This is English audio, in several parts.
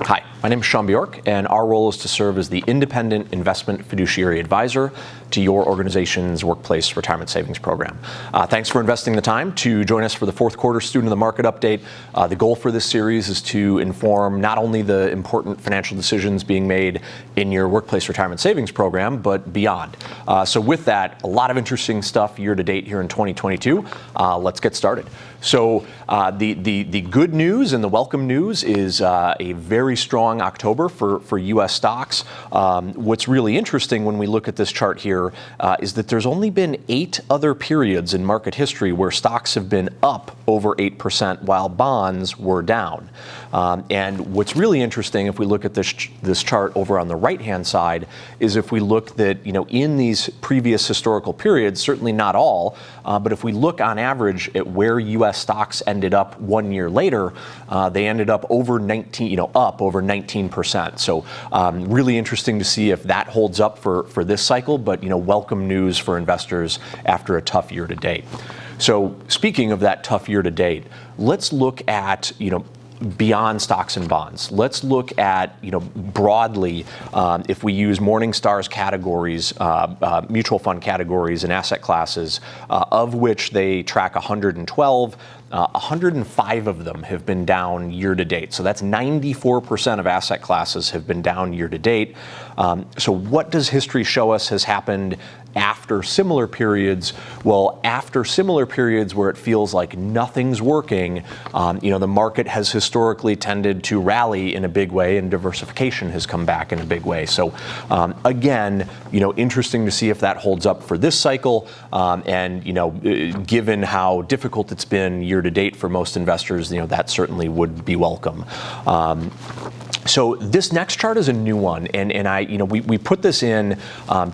Hi, my name is Bjork, and our role is to serve as the independent investment fiduciary advisor to your organization's workplace retirement savings program. Thanks for investing the time to join us for the fourth quarter Student of the Market update. The goal for this series is to inform not only the important financial decisions being made in your workplace retirement savings program, but beyond. So with that, a lot of interesting stuff year to date here in 2022. Let's get started. So the good news and the welcome news is a very strong October for U.S. stocks. What's really interesting when we look at this chart here is that there's only been 8 other periods in market history where stocks have been up over 8% while bonds were down. And what's really interesting, if we look at this chart over on the right-hand side, is if we look that, in these previous historical periods, certainly not all, but if we look on average at where U.S. stocks ended up 1 year later, they ended up over 19%. So really interesting to see if that holds up for this cycle, but welcome news for investors after a tough year to date. So speaking of that tough year to date, let's look at beyond stocks and bonds. Let's look at, broadly, if we use Morningstar's categories, mutual fund categories and asset classes, of which they track 112, 105 of them have been down year to date. So that's 94% of asset classes have been down year to date. So what does history show us has happened after similar periods? Well, after similar periods where it feels like nothing's working, the market has historically tended to rally in a big way, and diversification has come back in a big way. So again, interesting to see if that holds up for this cycle. And given how difficult it's been year to date for most investors, that certainly would be welcome. So this next chart is a new one, and we put this in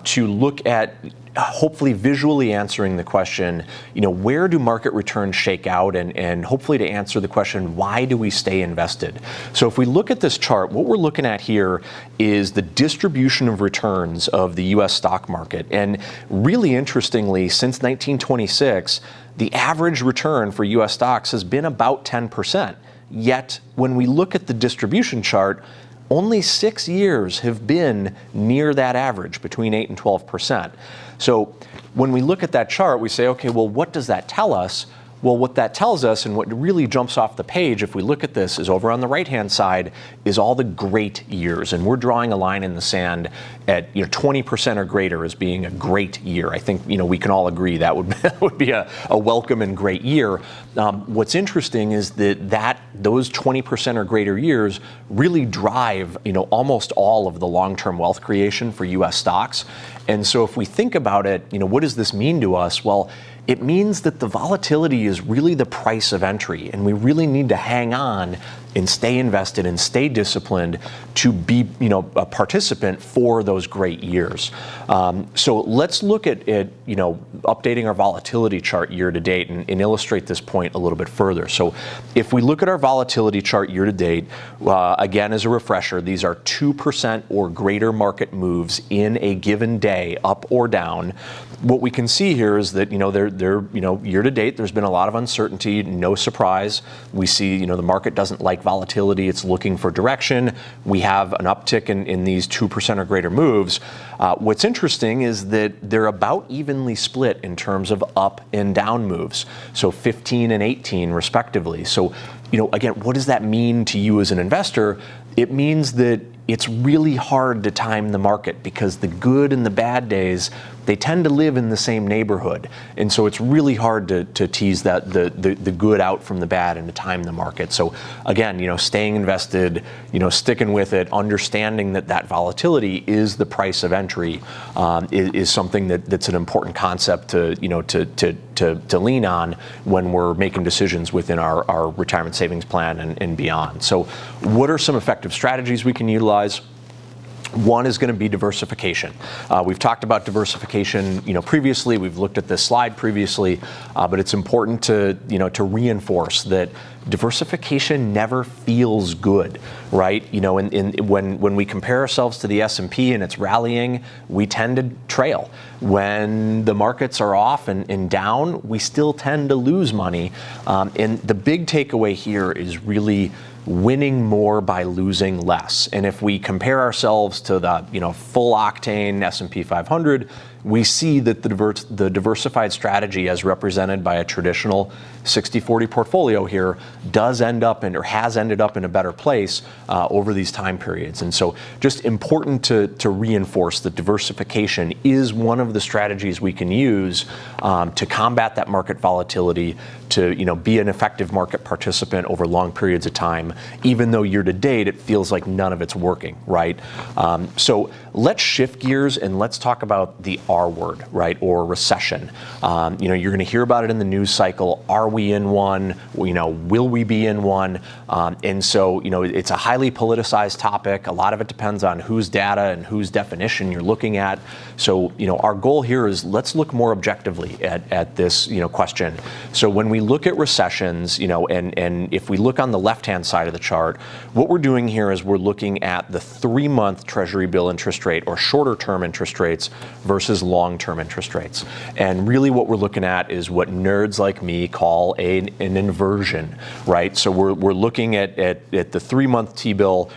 to look at hopefully visually answering the question, where do market returns shake out, and hopefully to answer the question, why do we stay invested? So if we look at this chart, what we're looking at here is the distribution of returns of the U.S. stock market. And really interestingly, since 1926, the average return for U.S. stocks has been about 10%. Yet, when we look at the distribution chart, only 6 years have been near that average, between 8 and 12%. So when we look at that chart, we say, okay, well, what does that tell us? Well, what that tells us, and what really jumps off the page if we look at this, is over on the right-hand side is all the great years. And we're drawing a line in the sand at 20% or greater as being a great year. I think we can all agree that would be a welcome and great year. What's interesting is that those 20% or greater years really drive almost all of the long-term wealth creation for U.S. stocks. And so if we think about it, what does this mean to us? Well, it means that the volatility is really the price of entry, and we really need to hang on and stay invested and stay disciplined to be, a participant for those great years. So let's look at updating our volatility chart year to date and illustrate this point a little bit further. So if we look at our volatility chart year to date, again, as a refresher, these are 2% or greater market moves in a given day, up or down. What we can see here is that, year to date, there's been a lot of uncertainty, no surprise. We see, the market doesn't like volatility, it's looking for direction. We have an uptick in these 2% or greater moves. What's interesting is that they're about evenly split in terms of up and down moves, so 15 and 18 respectively. So, again, what does that mean to you as an investor? It means that it's really hard to time the market because the good and the bad days, they tend to live in the same neighborhood. And so it's really hard to tease the good out from the bad and to time the market. So again, staying invested, sticking with it, understanding that volatility is the price of entry is something that's an important concept to lean on when we're making decisions within our retirement savings plan and beyond. So what are some effective strategies we can utilize? One is going to be diversification. We've talked about diversification, previously. We've looked at this slide previously, but it's important to reinforce that diversification never feels good, right? When we compare ourselves to the S&P and it's rallying, we tend to trail. When the markets are off and down, we still tend to lose money. And the big takeaway here is really winning more by losing less. And if we compare ourselves to the full octane S&P 500, we see that the diversified strategy as represented by a traditional 60-40 portfolio here does end up or has ended up in a better place over these time periods. And so just important to reinforce that diversification is one of the strategies we can use to combat that market volatility, to be an effective market participant over long periods of time, even though year to date it feels like none of it's working, right? So let's shift gears and let's talk about the R word, right, or recession. You're going to hear about it in the news cycle. Are we in one? Will we be in one? And so it's a highly politicized topic. A lot of it depends on whose data and whose definition you're looking at. So our goal here is let's look more objectively at this question. So when we look at recessions, and if we look on the left-hand side of the chart, what we're doing here is we're looking at the 3-month Treasury bill interest rate or shorter-term interest rates versus long-term interest rates. And really what we're looking at is what nerds like me call an inversion, right? So we're looking at the 3-month T-bill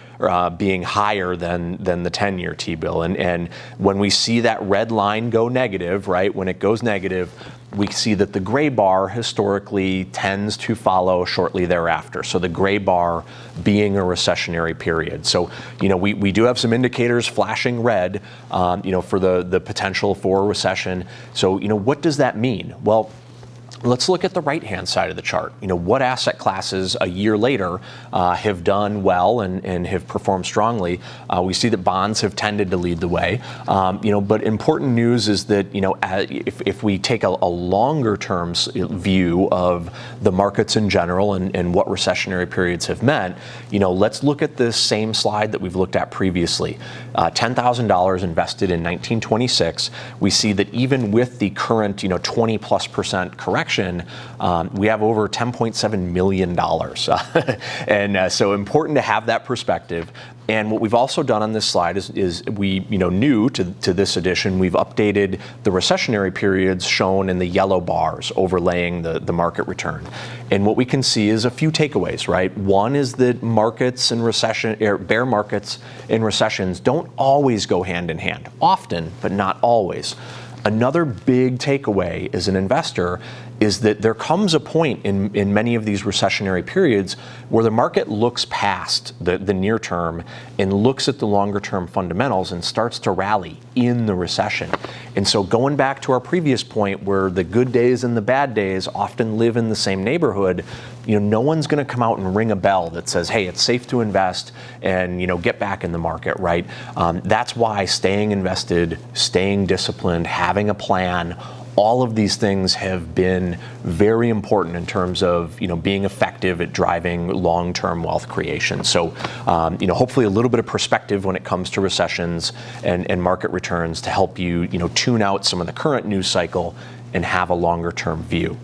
being higher than the 10-year T-bill. And when we see that red line go negative, right, when it goes negative, we see that the gray bar historically tends to follow shortly thereafter. So the gray bar being a recessionary period. So, we do have some indicators flashing red, for the potential for a recession. So, what does that mean? Well, let's look at the right-hand side of the chart. What asset classes a year later have done well and have performed strongly? We see that bonds have tended to lead the way. But important news is that, if we take a longer-term view of the markets in general and what recessionary periods have meant, let's look at this same slide that we've looked at previously. $10,000 invested in 1926. We see that even with the current, 20+% correction, we have over $10.7 million. And so important to have that perspective. And what we've also done on this slide is we, new to this edition, we've updated the recessionary periods shown in the yellow bars overlaying the market return. And what we can see is a few takeaways, right? One is that markets in bear markets in recessions don't always go hand in hand. Often, but not always. Another big takeaway as an investor is that there comes a point in many of these recessionary periods where the market looks past the near term and looks at the longer term fundamentals and starts to rally in the recession. And so going back to our previous point where the good days and the bad days often live in the same neighborhood, no one's going to come out and ring a bell that says, hey, it's safe to invest and, get back in the market, right? That's why staying invested, staying disciplined, having a plan, all of these things have been very important in terms of being effective at driving long-term wealth creation. So hopefully a little bit of perspective when it comes to recessions and market returns to help you tune out some of the current news cycle and have a longer-term view.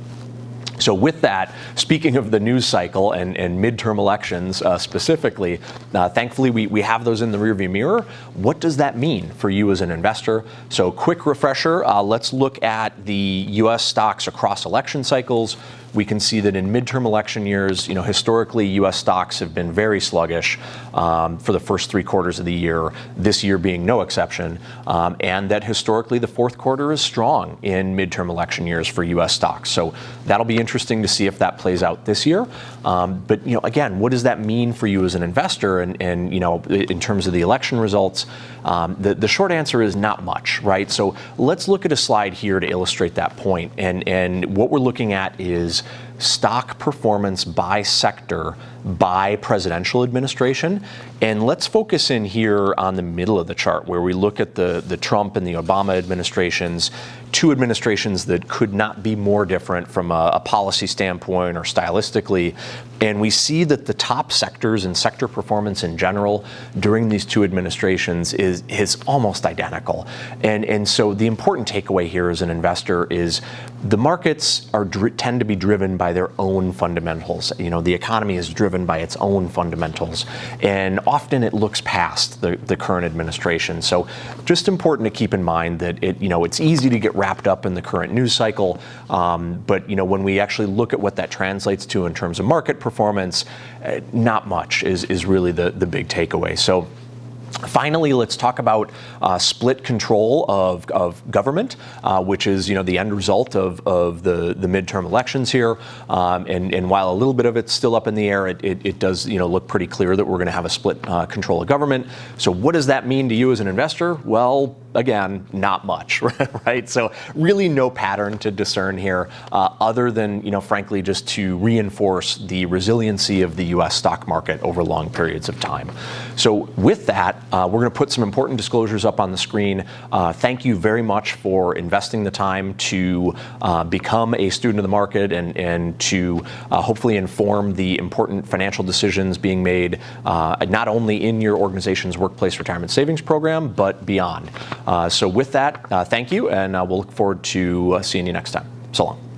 So with that, speaking of the news cycle and midterm elections specifically, thankfully we have those in the rearview mirror. What does that mean for you as an investor? So quick refresher, let's look at the U.S. stocks across election cycles. We can see that in midterm election years, historically U.S. stocks have been very sluggish for the first 3 quarters of the year, this year being no exception, and that historically the fourth quarter is strong in midterm election years for U.S. stocks. So that'll be interesting to see if that plays out this year. But again, what does that mean for you as an investor? And in terms of the election results, the short answer is not much, right? So let's look at a slide here to illustrate that point. And what we're looking at is stock performance by sector by presidential administration. And let's focus in here on the middle of the chart where we look at the Trump and the Obama administrations, 2 administrations that could not be more different from a policy standpoint or stylistically. And we see that the top sectors and sector performance in general during these 2 administrations is almost identical. And so the important takeaway here as an investor is the markets tend to be driven by by their own fundamentals. The economy is driven by its own fundamentals, and often it looks past the current administration. So just important to keep in mind that it's easy to get wrapped up in the current news cycle, but when we actually look at what that translates to in terms of market performance, not much is really the big takeaway. So finally, let's talk about split control of government, which is the end result of the midterm elections here. And while a little bit of it's still up in the air, it does look pretty clear that we're going to have a split control of government. So what does that mean to you as an investor? Well, again, not much, right? So really no pattern to discern here, other than, frankly, just to reinforce the resiliency of the U.S. stock market over long periods of time. So with that, we're going to put some important disclosures up on the screen. Thank you very much for investing the time to become a student of the market and to hopefully inform the important financial decisions being made, not only in your organization's workplace retirement savings program, but beyond. So with that, thank you, and we'll look forward to seeing you next time. So long.